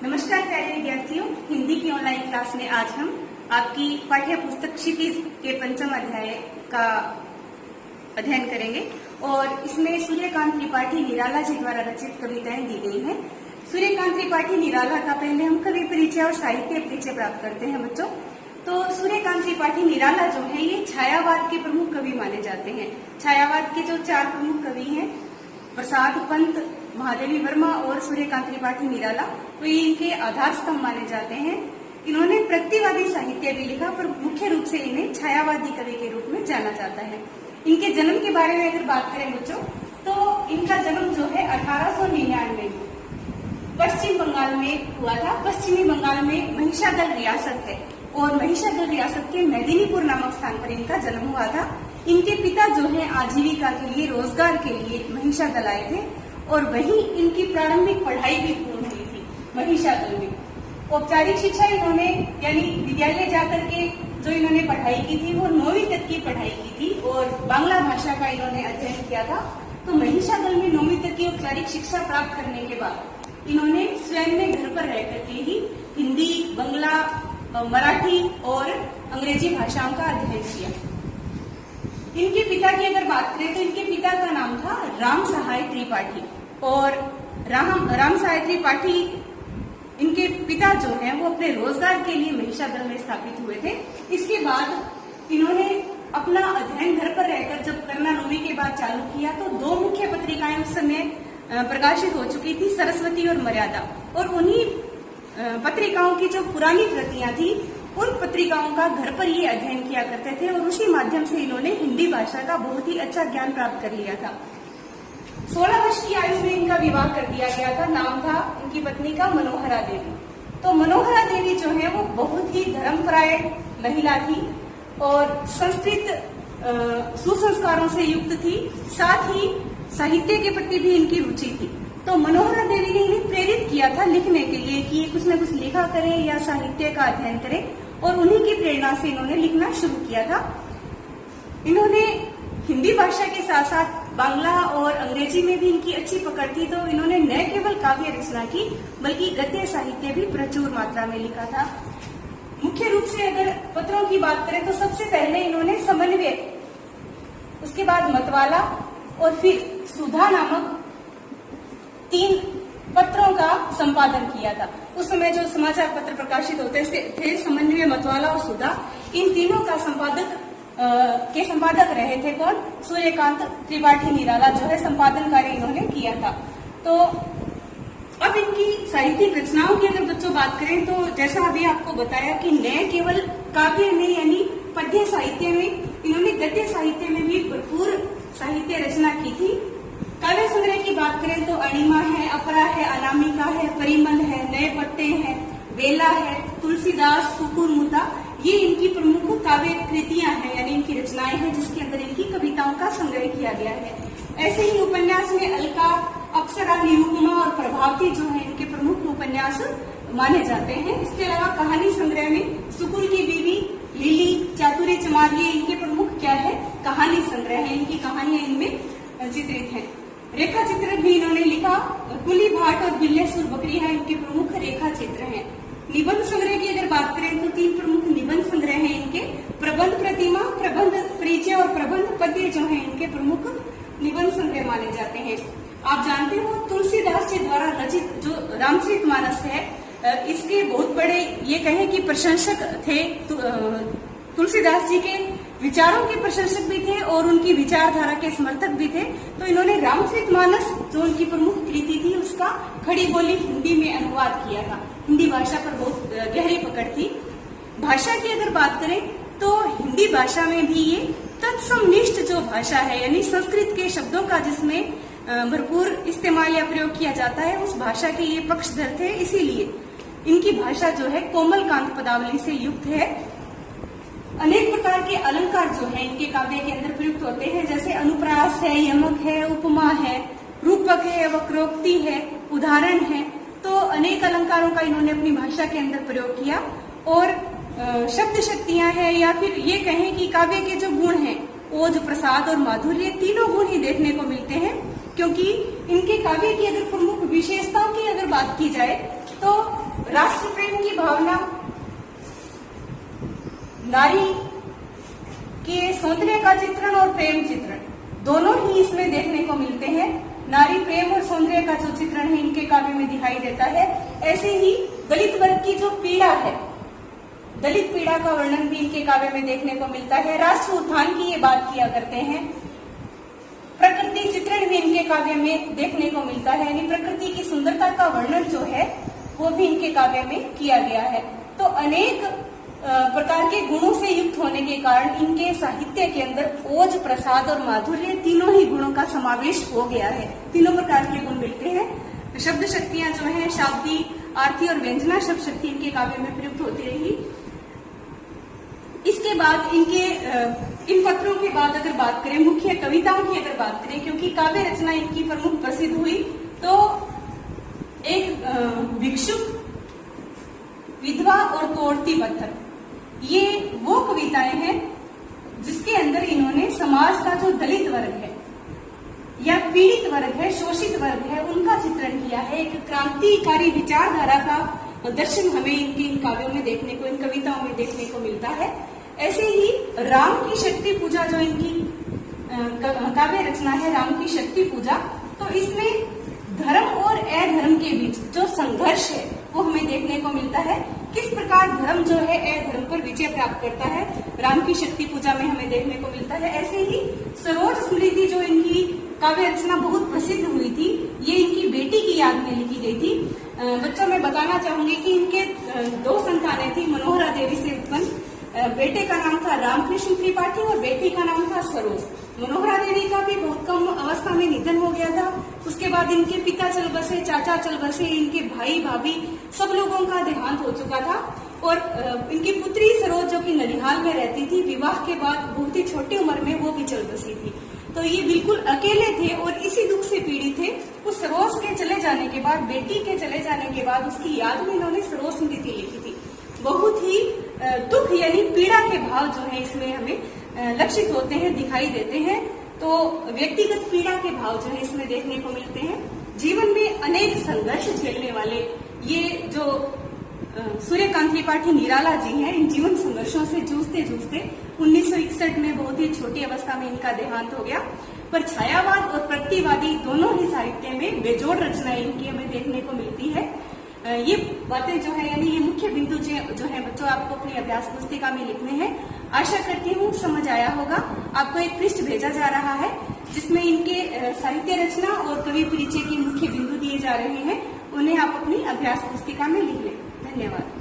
नमस्कार प्यारे विद्यार्थियों, हिंदी की ऑनलाइन क्लास में आज हम आपकी पाठ्य पुस्तक क्षितिज के 5वें अध्याय का अध्ययन करेंगे और इसमें सूर्यकांत त्रिपाठी निराला जी द्वारा रचित कविताएं दी गई हैं। सूर्यकांत त्रिपाठी निराला का पहले हम कवि परिचय और साहित्य परिचय प्राप्त करते हैं बच्चों। तो सूर्यकांत त्रिपाठी निराला जो है ये छायावाद के प्रमुख कवि माने जाते हैं। छायावाद के जो 4 प्रमुख कवि हैं, प्रसाद पंत, महादेवी वर्मा और सूर्यकांत त्रिपाठी निराला, तो ये इनके आधार स्तंभ माने जाते हैं। इन्होंने प्रतिवादी साहित्य भी लिखा, पर मुख्य रूप से इन्हें छायावादी कवि के रूप में जाना जाता है। इनके जन्म के बारे में अगर बात करें बच्चों, तो इनका जन्म जो है 1899 पश्चिम बंगाल में हुआ था। पश्चिमी बंगाल में महिषादल रियासत है और महिषादल रियासत के मेदिनीपुर नामक स्थान पर इनका जन्म हुआ था। इनके पिता जो है आजीविका के लिए, रोजगार के लिए महिषादल आए थे और वहीं इनकी प्रारंभिक पढ़ाई भी पूर्ण हुई थी महिषादल में। औपचारिक शिक्षा इन्होंने यानी विद्यालय जाकर के जो इन्होंने पढ़ाई की थी वो 9वीं तक की पढ़ाई की थी और बांग्ला भाषा का इन्होंने अध्ययन किया था। तो महिषादल में 9वीं तक की औपचारिक शिक्षा प्राप्त करने के बाद इन्होंने स्वयं में घर पर रह करके ही हिंदी, बांग्ला, मराठी और अंग्रेजी भाषाओं का अध्ययन किया। इनके पिता की अगर बात करें तो इनके पिता का नाम था राम सहाय त्रिपाठी और राम सहाय त्रिपाठी इनके पिता जो हैं वो अपने रोजगार के लिए महिषादल में स्थापित हुए थे। इसके बाद इन्होंने अपना अध्ययन घर पर रहकर जब करना 9वीं के बाद चालू किया तो 2 मुख्य पत्रिकाएं उस समय प्रकाशित हो चुकी थी, सरस्वती और मर्यादा। और उन्हीं पत्रिकाओं की जो पुरानी प्रतियां थी उन पत्रिकाओं का घर पर ये अध्ययन किया करते थे और उसी माध्यम से इन्होंने हिंदी भाषा का बहुत ही अच्छा ज्ञान प्राप्त कर लिया था। 16 वर्ष की आयु में इनका विवाह कर दिया गया था। नाम था इनकी पत्नी का मनोहरा देवी। तो मनोहरा देवी जो है वो बहुत ही धर्मपरायण महिला थी और संस्कृत सुसंस्कारों से युक्त थी, साथ ही साहित्य के प्रति भी इनकी रुचि थी। तो मनोहरा देवी ने इन्हें प्रेरित किया था लिखने के लिए कि ये कुछ न कुछ लिखा करें या साहित्य का अध्ययन करें और उन्हीं की प्रेरणा से इन्होंने लिखना शुरू किया था। इन्होंने हिंदी भाषा के साथ साथ बांग्ला और अंग्रेजी में भी इनकी अच्छी पकड़ थी। तो इन्होंने न केवल काव्य रचना की बल्कि गद्य साहित्य भी प्रचुर मात्रा में लिखा था। मुख्य रूप से अगर पत्रों की बात करें तो सबसे पहले इन्होंने समन्वय, उसके बाद मतवाला और फिर सुधा नामक 3 पत्रों का संपादन किया था। उस समय जो समाचार पत्र प्रकाशित होते थे, समन्वय, मतवाला और सुधा, इन तीनों का संपादक रहे थे कौन? सूर्यकांत त्रिपाठी निराला जो है संपादन कार्य इन्होंने किया था। तो अब इनकी साहित्यिक रचनाओं की अगर बच्चों बात करें तो जैसा अभी आपको बताया कि न केवल काव्य में यानी पद्य साहित्य में, इन्होंने गद्य साहित्य में भी भरपूर साहित्य रचना की थी। काव्य संग्रह की बात करें तो अणिमा है, अपरा है, अनामिका है, परिमल है, नए पट्टे हैं, बेला है, तुलसीदास, कुकुरमुता, ये इनकी प्रमुख काव्य कृतियां हैं यानी इनकी रचनाएं हैं जिसके अंदर इनकी कविताओं का संग्रह किया गया है। ऐसे ही उपन्यास में अलका, अप्सरा, निरुपमा और प्रभावती जो है इनके प्रमुख उपन्यास माने जाते हैं। इसके अलावा कहानी संग्रह में सुकुल की बीवी, लिली, चातुर्य चमार, ये इनके प्रमुख क्या है? कहानी संग्रह है। इनकी कहानियां इनमें चित्रित हैं। रेखा चित्र भी इन्होंने लिखा। कुली भाट और बिल्लेसुर बकरिया इनके प्रमुख रेखा चित्र हैं। निबंध संग्रह की अगर बात करें तो 3 प्रमुख निबंध संग्रह हैं इनके, प्रबंध प्रतिमा, प्रबंध परिचय और प्रबंध पद्य जो है इनके प्रमुख निबंध संग्रह माने जाते हैं। आप जानते हो तुलसीदास जी द्वारा रचित जो रामचरितमानस है, इसके बहुत बड़े ये कहें कि प्रशंसक थे। तुलसीदास जी के विचारों के प्रशंसक भी थे और उनकी विचारधारा के समर्थक भी थे। तो इन्होंने रामचरितमानस जो उनकी प्रमुख कृति थी उसका खड़ी बोली हिंदी में अनुवाद किया था। हिंदी भाषा पर बहुत गहरी पकड़ थी। भाषा की अगर बात करें तो हिंदी भाषा में भी ये तत्समनिष्ठ जो भाषा है यानी संस्कृत के शब्दों का जिसमें भरपूर इस्तेमाल या प्रयोग किया जाता है, उस भाषा के ये पक्षधर थे। इसीलिए इनकी भाषा जो है कोमलकांत पदावली से युक्त है। अनेक प्रकार के अलंकार जो है इनके काव्य के अंदर प्रयुक्त होते हैं, जैसे अनुप्रास है, यमक है, उपमा है, रूपक है, वक्रोक्ति है, उदाहरण है। तो अनेक अलंकारों का इन्होंने अपनी भाषा के अंदर प्रयोग किया और शब्द शक्तियां हैं या फिर ये कहें कि काव्य के जो गुण हैं, ओज, प्रसाद और माधुर्य, तीनों गुण ही देखने को मिलते हैं। क्योंकि इनके काव्य की अगर प्रमुख विशेषताओं की अगर बात की जाए तो राष्ट्र प्रेम की भावना, नारी के सौंदर्य का चित्रण और प्रेम चित्रण दोनों ही इसमें देखने को मिलते हैं। नारी प्रेम और सौंदर्य का जो चित्रण है इनके काव्य में दिखाई देता है। ऐसे ही दलित वर्ग की जो पीड़ा है, दलित पीड़ा का वर्णन भी इनके काव्य में देखने को मिलता है। राष्ट्र उत्थान की ये बात किया करते हैं। प्रकृति चित्रण भी इनके काव्य में देखने को मिलता है, यानी प्रकृति की सुंदरता का वर्णन जो है वो भी इनके काव्य में किया गया है। तो अनेक प्रकार के गुणों से युक्त होने के कारण इनके साहित्य के अंदर ओज, प्रसाद और माधुर्य तीनों ही गुणों का समावेश हो गया है। तीनों प्रकार के गुण मिलते हैं। शब्द शक्तियां जो है, शाब्दी, आरती और व्यंजना शब्द शक्ति इनके काव्य में प्रयुक्त होती रही। इसके बाद इनके इन पत्रों के बाद अगर बात करें, मुख्य कविताओं की अगर बात करें, क्योंकि काव्य रचना इनकी प्रमुख प्रसिद्ध हुई, तो एक भिक्षुक, विधवा और तोड़ती पत्थर, ये वो कविताएं हैं जिसके अंदर इन्होंने समाज का जो दलित वर्ग है या पीड़ित वर्ग है, शोषित वर्ग है, उनका चित्रण किया है। एक क्रांतिकारी विचारधारा का दर्शन हमें इनके इन काव्यों में देखने को, इन कविताओं में देखने को मिलता है। ऐसे ही राम की शक्ति पूजा जो इनकी काव्य रचना है, राम की शक्ति पूजा, तो इसमें धर्म और अधर्म के बीच जो संघर्ष है वो हमें देखने को मिलता है। किस प्रकार धर्म जो है अधर्म पर विजय प्राप्त करता है, राम की शक्ति पूजा में हमें देखने को मिलता है। ऐसे ही सरोज स्मृति जो इनकी काव्य रचना बहुत प्रसिद्ध हुई थी, ये इनकी बेटी की याद में लिखी गई थी। बच्चों में बताना चाहूंगी कि इनके दो संतानें थी, मनोहरा देवी से उत्पन्न। बेटे का नाम था रामकृष्ण त्रिपाठी और बेटी का नाम था सरोज। मनोहरा देवी का भी बहुत कम अवस्था में निधन हो गया था। उसके बाद इनके पिता चल बसे, चाचा चल बसे, इनके भाई भाभी सब लोगों का देहांत हो चुका था। और इनकी पुत्री सरोज जो कि ननिहाल में रहती थी, विवाह के बाद बहुत ही छोटी उम्र में वो भी चल बसी थी। तो ये बिल्कुल अकेले थे और इसी दुख से पीड़ित थे। उस सरोज के चले जाने के बाद, बेटी के चले जाने के बाद, उसकी याद में इन्होंने सरोज स्मृति लिखी थी। बहुत ही दुख यानी पीड़ा के भाव जो है इसमें हमें लक्षित होते हैं, दिखाई देते हैं। तो व्यक्तिगत पीड़ा के भाव जो है इसमें देखने को मिलते हैं। जीवन में अनेक संघर्ष झेलने वाले ये जो सूर्यकांत त्रिपाठी निराला जी हैं, इन जीवन संघर्षों से जूझते जूझते 1961 में बहुत ही छोटी अवस्था में इनका देहांत हो गया। पर छायावाद और प्रतिवादी दोनों ही साहित्य में बेजोड़ रचनाएं इनकी हमें देखने को मिलती है। ये बातें जो है, यानी ये मुख्य बिंदु जो है बच्चों आपको अपनी अभ्यास पुस्तिका में लिखने हैं। आशा करती हूँ समझ आया होगा। आपको एक पृष्ठ भेजा जा रहा है जिसमें इनके साहित्य रचना और कवि परिचय के मुख्य बिंदु दिए जा रहे हैं। उन्हें आप अपनी अभ्यास पुस्तिका में लिख लें। धन्यवाद।